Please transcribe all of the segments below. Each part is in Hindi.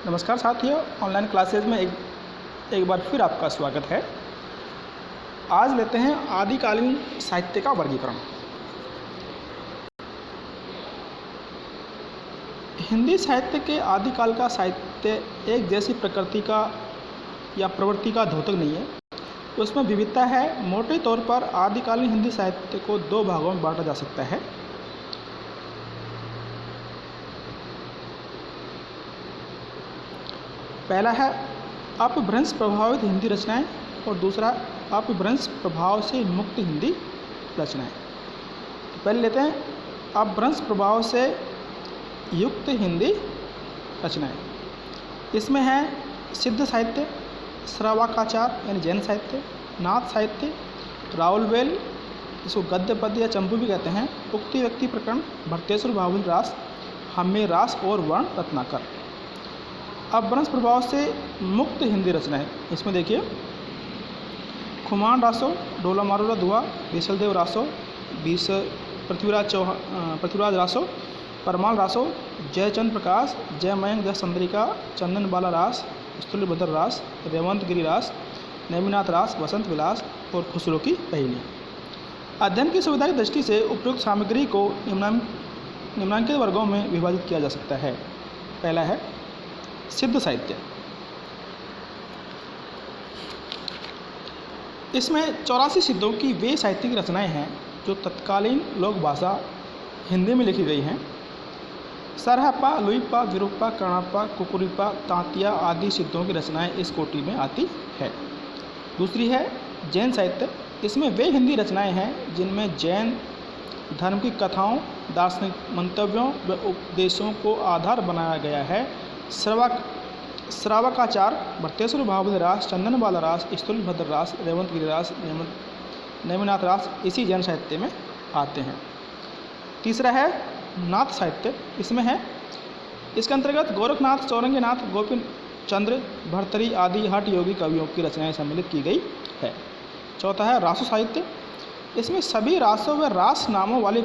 नमस्कार साथियों, ऑनलाइन क्लासेज में एक बार फिर आपका स्वागत है। आज लेते हैं आदिकालीन साहित्य का वर्गीकरण। हिंदी साहित्य के आदिकाल का साहित्य एक जैसी प्रकृति का या प्रवृत्ति का द्योतक नहीं है, उसमें विविधता है। मोटे तौर पर आदिकालीन हिंदी साहित्य को दो भागों में बांटा जा सकता है। पहला है अपभ्रंश प्रभावित हिंदी रचनाएं और दूसरा अपभ्रंश प्रभाव से मुक्त हिंदी रचनाएं। तो पहले लेते हैं अपभ्रंश प्रभाव से युक्त हिंदी रचनाएं। इसमें है सिद्ध साहित्य, श्रावकाचार यानी जैन साहित्य, नाथ साहित्य, राउलवेल इसको गद्य पद्य या चंपू भी कहते हैं, उक्ति व्यक्ति प्रकरण, भट्टेश्वर बाहुल रास, हम्मे रास और वर्ण रत्नाकर। अपभ्रंश प्रभाव से मुक्त हिंदी रचना है। इसमें देखिए खुमान रासो, डोला मारूला दुआ, बीसलदेव रासो, पृथ्वीराज रासो, परमाल रासो, जयचंद्र प्रकाश, जय मयंक दस चंद्रिका, चंदन बाला रास, स्थूलभद्र रास, रेवंत गिरी रास, नेमिनाथ रास, वसंत विलास और खुसरो की पहेली। अध्ययन की सुविधा की दृष्टि से उपयुक्त सामग्री को निम्नांकित वर्गों में विभाजित किया जा सकता है। पहला है सिद्ध साहित्य। इसमें 84 सिद्धों की वे साहित्यिक रचनाएं हैं जो तत्कालीन लोक भाषा हिंदी में लिखी गई हैं। सरहप्पा, लुइप्पा, विरूप्पा, कर्णाप्पा, कुकुरिप्पा, तांतिया आदि सिद्धों की रचनाएं इस कोटि में आती है। दूसरी है जैन साहित्य। इसमें वे हिंदी रचनाएं हैं जिनमें जैन धर्म की कथाओं, दार्शनिक मंतव्यों व उपदेशों को आधार बनाया गया है। श्रावकाचार, भट्टेश्वर बाहुल रास, चंदन बाला रास, स्थूलभद्र रास, रेवंत गिरी रास, नेमिनाथ रास इसी जैन साहित्य में आते हैं। तीसरा है नाथ साहित्य। इसमें है इसके अंतर्गत गोरखनाथ, चौरंगीनाथ, गोपी चंद्र, भर्तरी आदि हठ योगी कवियों की रचनाएं सम्मिलित की गई है। चौथा है रासो साहित्य। इसमें सभी रासों व रास नामों वाली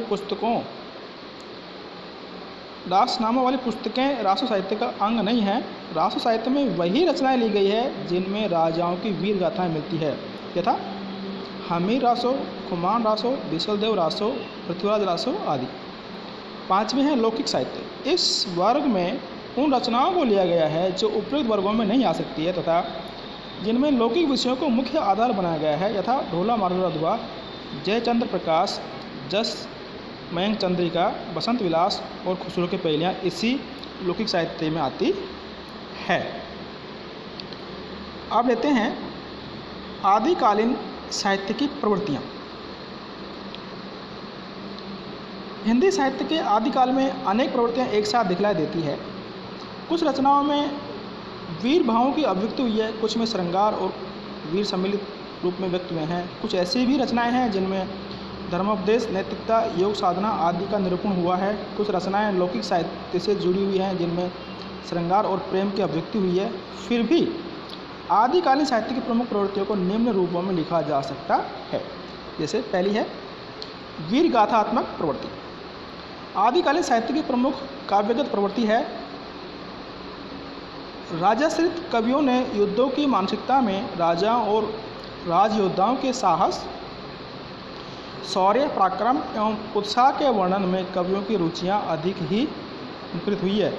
पुस्तकें रासो साहित्य का अंग नहीं है। रासो साहित्य में वही रचनाएं ली गई है जिनमें राजाओं की वीर गाथाएं मिलती है, यथा हमीर रासो, खुमान रासो, बीसलदेव रासो, पृथ्वीराज रासो आदि। पांचवें है लौकिक साहित्य। इस वर्ग में उन रचनाओं को लिया गया है जो उपयुक्त वर्गों में नहीं आ सकती है तथा जिनमें लौकिक विषयों को मुख्य आधार बनाया गया है, यथा ढोला मारूला दुआ, जयचंद्र प्रकाश, जस मयंक चंद्रिका, वसंत विलास और खुसरो की पहेलियाँ इसी लौकिक साहित्य में आती है। अब लेते हैं आदिकालीन साहित्य की प्रवृत्तियाँ। हिंदी साहित्य के आदिकाल में अनेक प्रवृत्तियाँ एक साथ दिखलाई देती है। कुछ रचनाओं में वीर भावों की अभिव्यक्ति हुई है, कुछ में श्रृंगार और वीर सम्मिलित रूप में व्यक्त हुए हैं। कुछ ऐसी भी रचनाएं हैं जिनमें धर्मोपदेश, नैतिकता, योग साधना आदि का निरूपण हुआ है। कुछ रचनाएं लौकिक साहित्य से जुड़ी हुई हैं जिनमें श्रृंगार और प्रेम की अभिव्यक्ति हुई है। फिर भी आदिकालीन साहित्य की प्रमुख प्रवृत्तियों को निम्न रूपों में लिखा जा सकता है। जैसे पहली है वीर गाथात्मक प्रवृत्ति। आदिकालीन साहित्य की प्रमुख काव्यगत प्रवृत्ति है राजाश्रित कवियों ने युद्धों की मानसिकता में राजाओं और राजयोद्धाओं के साहस, शौर्य, पराक्रम एवं उत्साह के वर्णन में कवियों की रुचियां अधिक ही मुखरित हुई है।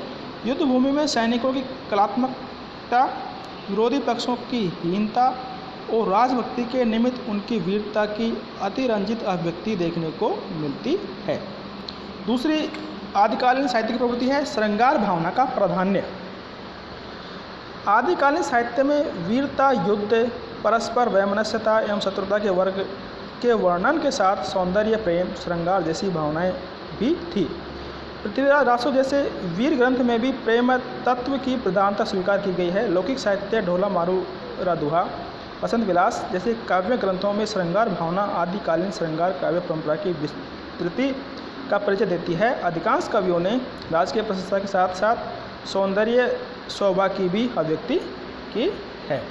युद्ध भूमि में सैनिकों की कलात्मकता, विरोधी पक्षों की हीनता और राजभक्ति के निमित्त उनकी वीरता की अतिरंजित अभिव्यक्ति देखने को मिलती है। दूसरी आदिकालीन साहित्य की प्रवृत्ति है श्रृंगार भावना का प्राधान्य। आदिकालीन साहित्य में वीरता, युद्ध, परस्पर वैमनस्यता एवं शत्रुता के वर्ग के वर्णन के साथ सौंदर्य, प्रेम, श्रृंगार जैसी भावनाएं भी थी। पृथ्वीराज रासो जैसे वीर ग्रंथ में भी प्रेम तत्व की प्रधानता स्वीकार की गई है। लौकिक साहित्य ढोला मारूला दुहा, वसंत विलास जैसे काव्य ग्रंथों में श्रृंगार भावना आदिकालीन श्रृंगार काव्य परंपरा की विस्तृति का परिचय देती है। अधिकांश कवियों ने राजकीय प्रशंसा के साथ साथ सौंदर्य शोभा की भी अभिव्यक्ति की है।